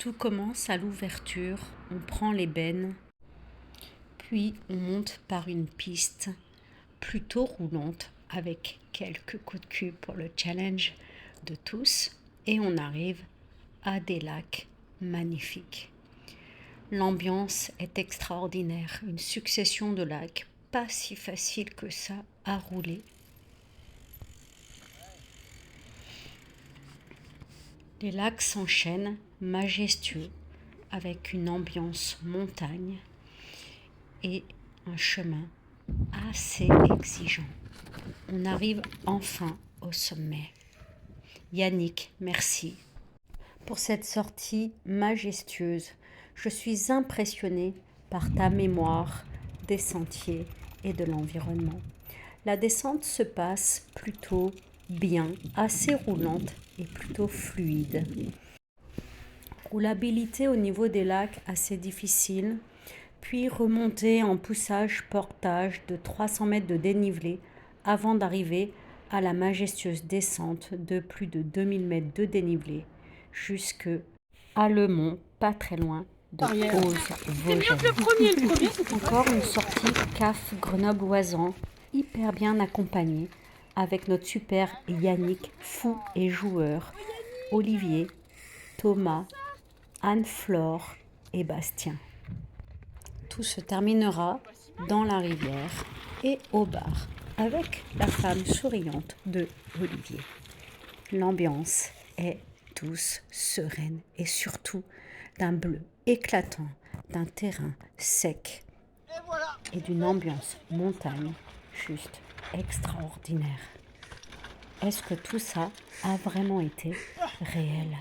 Tout commence à l'ouverture, on prend l'ébène, puis on monte par une piste plutôt roulante avec quelques coups de cul pour le challenge de tous et on arrive à des lacs magnifiques. L'ambiance est extraordinaire, une succession de lacs, pas si facile que ça à rouler. Les lacs s'enchaînent, majestueux, avec une ambiance montagne et un chemin assez exigeant. On arrive enfin au sommet. Yannick, merci pour cette sortie majestueuse. Je suis impressionnée par ta mémoire des sentiers et de l'environnement. La descente se passe plutôt bien, assez roulante et plutôt fluide. Roulabilité au niveau des lacs assez difficile, puis remontée en poussage-portage de 300 mètres de dénivelé avant d'arriver à la majestueuse descente de plus de 2000 mètres de dénivelé jusque à Le Mont, pas très loin de Auze-Vosgien. Encore une sortie CAF Grenoble-Oisan, hyper bien accompagnée avec notre super Yannick, fou et joueur, Olivier, Thomas, Anne-Flore et Bastien. Tout se terminera dans la rivière et au bar avec la femme souriante de Olivier. L'ambiance est douce, sereine et surtout d'un bleu éclatant, d'un terrain sec et d'une ambiance montagne juste extraordinaire. Est-ce que tout ça a vraiment été réel ?